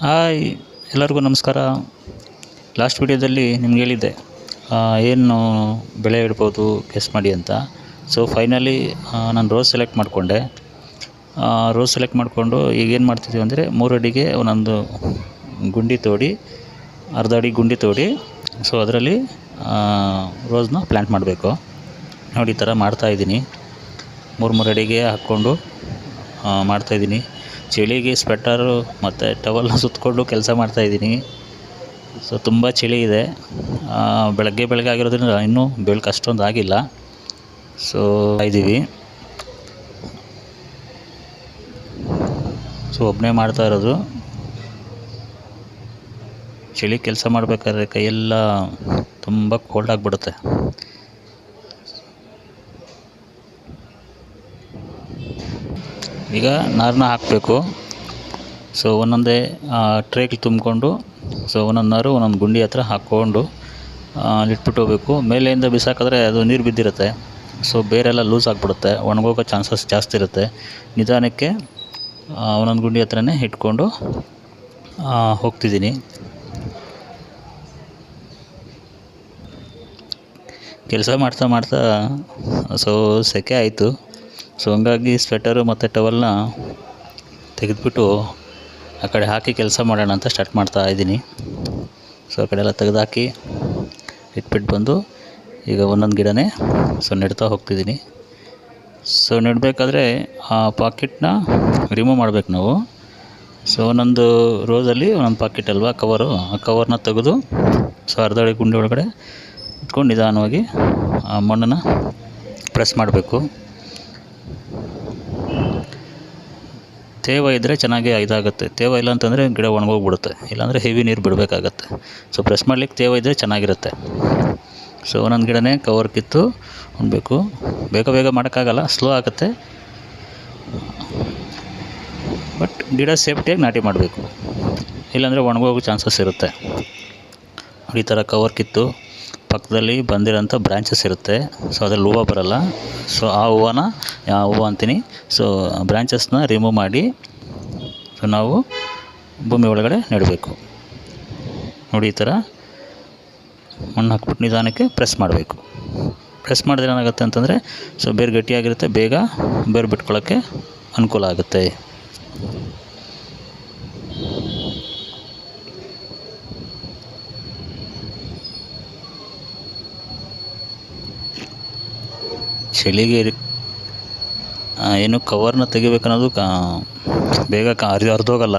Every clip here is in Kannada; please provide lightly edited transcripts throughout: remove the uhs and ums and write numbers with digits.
ಹಾಯ್, ಎಲ್ಲರಿಗೂ ನಮಸ್ಕಾರ. ಲಾಸ್ಟ್ ವಿಡಿಯೋದಲ್ಲಿ ನಿಮ್ಗೆ ಹೇಳಿದ್ದೆ ಏನು ಬೆಳೆ ಇಡ್ಬೋದು ಗೆಸ್ ಮಾಡಿ ಅಂತ. ಸೊ ಫೈನಲಿ ನಾನು ರೋಸ್ ಸೆಲೆಕ್ಟ್ ಮಾಡಿಕೊಂಡೆ. ರೋಸ್ ಸೆಲೆಕ್ಟ್ ಮಾಡಿಕೊಂಡು ಈಗೇನು ಮಾಡ್ತಿದ್ದೀವಿ ಅಂದರೆ 3 ಅಡಿಗೆ ಒಂದೊಂದು ಗುಂಡಿ ತೋಡಿ, ಅರ್ಧ ಅಡಿ ಗುಂಡಿ ತೋಡಿ, ಸೊ ಅದರಲ್ಲಿ ರೋಸ್ನ ಪ್ಲ್ಯಾಂಟ್ ಮಾಡಬೇಕು. ನೋಡಿ ಈ ಥರ ಮಾಡ್ತಾಯಿದ್ದೀನಿ. 3 ಅಡಿಗೆ ಹಾಕ್ಕೊಂಡು ಮಾಡ್ತಾಯಿದ್ದೀನಿ. ಚಳಿಗೆ ಸ್ವೆಟರು ಮತ್ತು ಟವಲ್ನ ಸುತ್ತಕೊಂಡು ಕೆಲಸ ಮಾಡ್ತಾಯಿದ್ದೀನಿ. ಸೊ ತುಂಬ ಚಳಿ ಇದೆ. ಬೆಳಗ್ಗೆ ಆಗಿರೋದ್ರಿಂದ ಇನ್ನೂ ಬೆಳಕು ಅಷ್ಟೊಂದು ಆಗಿಲ್ಲ. ಸೊ ಇದ್ದೀವಿ. ಸೊ ಒಬ್ಬನೇ ಮಾಡ್ತಾ ಇರೋದು. ಚಳಿ ಕೆಲಸ ಮಾಡಬೇಕಾದ್ರೆ ಕೈಯೆಲ್ಲ ತುಂಬ ಕೋಲ್ಡ್ ಆಗಿಬಿಡುತ್ತೆ. ಈಗ ನಾರನ್ನ ಹಾಕಬೇಕು. ಸೊ ಒಂದೊಂದೇ ಟ್ರೇಗೆ ತುಂಬಿಕೊಂಡು, ಸೊ ಒಂದೊಂದು ನಾರು ಒಂದೊಂದು ಗುಂಡಿ ಹತ್ರ ಹಾಕ್ಕೊಂಡು ಇಟ್ಬಿಟ್ಟು ಹೋಗಬೇಕು. ಮೇಲೆಯಿಂದ ಬಿಸಾಕಿದ್ರೆ ಅದು ನೀರು ಬಿದ್ದಿರುತ್ತೆ. ಸೊ ಬೇರೆಲ್ಲ ಲೂಸ್ ಆಗಿಬಿಡುತ್ತೆ, ಒಣಗೋಗೋ ಚಾನ್ಸಸ್ ಜಾಸ್ತಿ ಇರುತ್ತೆ. ನಿಧಾನಕ್ಕೆ ಒಂದೊಂದು ಗುಂಡಿ ಹತ್ರನೇ ಇಟ್ಕೊಂಡು ಹೋಗ್ತಿದ್ದೀನಿ. ಕೆಲಸ ಮಾಡ್ತಾ ಸೊ ಸೆಕೆ ಆಯಿತು. ಸೊ ಹಂಗಾಗಿ ಸ್ವೆಟರು ಮತ್ತು ಟವಲ್ನ ತೆಗೆದುಬಿಟ್ಟು ಆ ಕಡೆ ಹಾಕಿ ಕೆಲಸ ಮಾಡೋಣ ಅಂತ ಸ್ಟಾರ್ಟ್ ಮಾಡ್ತಾ ಇದ್ದೀನಿ. ಸೊ ಆ ಕಡೆ ಎಲ್ಲ ತೆಗೆದುಹಾಕಿ ಇಟ್ಬಿಟ್ಟು ಬಂದು ಈಗ ಒಂದೊಂದು ಗಿಡನೇ ನೆಡ್ತಾ ಹೋಗ್ತಿದ್ದೀನಿ. ಸೊ ನೆಡಬೇಕಾದ್ರೆ ಆ ಪಾಕೆಟ್ನ ರಿಮೂವ್ ಮಾಡಬೇಕು ನಾವು. ಸೊ ಒಂದೊಂದು ರೋಸಲ್ಲಿ ಒಂದೊಂದು ಪಾಕೆಟ್ ಅಲ್ವಾ ಕವರು, ಆ ಕವರ್ನ ತೆಗೆದು ಸೊ ಅರ್ಧ ಅಡಿ ಗುಂಡಿ ಒಳಗಡೆ ಇಟ್ಕೊಂಡು ನಿಧಾನವಾಗಿ ಆ ಮಣ್ಣನ್ನು ಪ್ರೆಸ್ ಮಾಡಬೇಕು. ತೇವ ಇದ್ದರೆ ಚೆನ್ನಾಗಿ ಇದಾಗುತ್ತೆ. ತೇವ ಇಲ್ಲ ಅಂತಂದರೆ ಗಿಡ ಒಣಗೋಗ್ಬಿಡುತ್ತೆ, ಇಲ್ಲಾಂದರೆ ಹೆವಿ ನೀರು ಬಿಡಬೇಕಾಗತ್ತೆ. ಸೊ ಪ್ರೆಸ್ ಮಾಡಲಿಕ್ಕೆ ತೇವ ಇದ್ದರೆ ಚೆನ್ನಾಗಿರುತ್ತೆ. ಸೊ ಒಂದೊಂದು ಗಿಡನೇ ಕವರ್ ಕಿತ್ತು ಉಣ್ಬೇಕು. ಬೇಗ ಮಾಡೋಕ್ಕಾಗಲ್ಲ, ಸ್ಲೋ ಆಗುತ್ತೆ. ಬಟ್ ಗಿಡ ಸೇಫ್ಟಿಯಾಗಿ ನಾಟಿ ಮಾಡಬೇಕು, ಇಲ್ಲಾಂದರೆ ಒಣಗೋಗೋ ಚಾನ್ಸಸ್ ಇರುತ್ತೆ. ಈ ಥರ ಕವರ್ ಕಿತ್ತು ಪಕ್ಕದಲ್ಲಿ ಬಂದಿರೋಂಥ ಬ್ರ್ಯಾಂಚಸ್ ಇರುತ್ತೆ. ಸೊ ಅದ್ರಲ್ಲಿ ಹೂವು ಬರೋಲ್ಲ. ಸೊ ಆ ಹೂವು ಅಂತೀನಿ. ಸೊ ಬ್ರ್ಯಾಂಚಸ್ನ ರಿಮೂವ್ ಮಾಡಿ ಸೊ ನಾವು ಭೂಮಿ ಒಳಗಡೆ ನೆಡಬೇಕು. ನೋಡಿ ಈ ಥರ ಮಣ್ಣು ಹಾಕ್ಬಿಟ್ಟು ನಿಧಾನಕ್ಕೆ ಪ್ರೆಸ್ ಮಾಡಬೇಕು. ಪ್ರೆಸ್ ಮಾಡಿದ್ರೆ ಏನಾಗುತ್ತೆ ಅಂತಂದರೆ ಸೊ ಬೇರು ಗಟ್ಟಿಯಾಗಿರುತ್ತೆ, ಬೇಗ ಬೇರು ಬಿಟ್ಕೊಳ್ಳೋಕ್ಕೆ ಅನುಕೂಲ ಆಗುತ್ತೆ. ಚಳಿಗೆ ಏನು ಕವರ್ನ ತೆಗಿಬೇಕನ್ನೋದು ಬೇಗ ಹರಿದೋಗಲ್ಲ.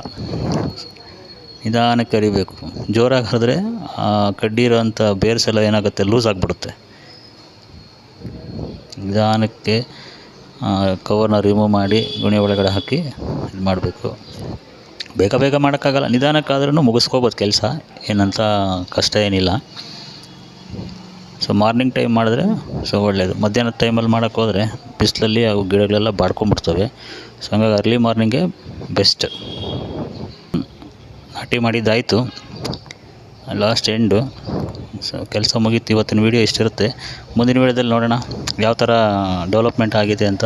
ನಿಧಾನಕ್ಕೆ ಹರಿಬೇಕು. ಜೋರಾಗಿ ಹರಿದ್ರೆ ಕಡ್ಡಿ ಇರೋಂಥ ಬೇರ್ಸ್ ಎಲ್ಲ ಏನಾಗುತ್ತೆ, ಲೂಸ್ ಆಗಿಬಿಡುತ್ತೆ. ನಿಧಾನಕ್ಕೆ ಕವರ್ನ ರಿಮೂವ್ ಮಾಡಿ ಗುಣಿ ಒಳಗಡೆ ಹಾಕಿ ಇದು ಮಾಡಬೇಕು. ಬೇಗ ಮಾಡೋಕ್ಕಾಗಲ್ಲ, ನಿಧಾನಕ್ಕಾದ್ರೂ ಮುಗಿಸ್ಕೋಬೋದು ಕೆಲಸ, ಏನಂತ ಕಷ್ಟ ಏನಿಲ್ಲ. ಸೊ ಮಾರ್ನಿಂಗ್ ಟೈಮ್ ಮಾಡಿದ್ರೆ ಸೊ ಒಳ್ಳೆಯದು. ಮಧ್ಯಾಹ್ನದ ಟೈಮಲ್ಲಿ ಮಾಡೋಕ್ಕೆ ಹೋದರೆ ಬಿಸಿಲಲ್ಲಿ ಅವು ಗಿಡಗಳೆಲ್ಲ ಬಾಡ್ಕೊಂಡ್ಬಿಡ್ತವೆ. ಸೊ ಹಂಗಾಗಿ ಅರ್ಲಿ ಮಾರ್ನಿಂಗೇ ಬೆಸ್ಟ್. ನಾಟಿ ಮಾಡಿದ್ದಾಯಿತು, ಲಾಸ್ಟ್ ಎಂಡು. ಸೊ ಕೆಲಸ ಮುಗೀತು. ಇವತ್ತಿನ ವೀಡಿಯೋ ಇಷ್ಟಿರುತ್ತೆ. ಮುಂದಿನ ವೀಡಿಯೋದಲ್ಲಿ ನೋಡೋಣ ಯಾವ ಥರ ಡೆವಲಪ್ಮೆಂಟ್ ಆಗಿದೆ ಅಂತ.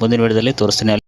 ಮುಂದಿನ ವೀಡಿಯೋದಲ್ಲಿ ತೋರಿಸ್ತೀನಿ.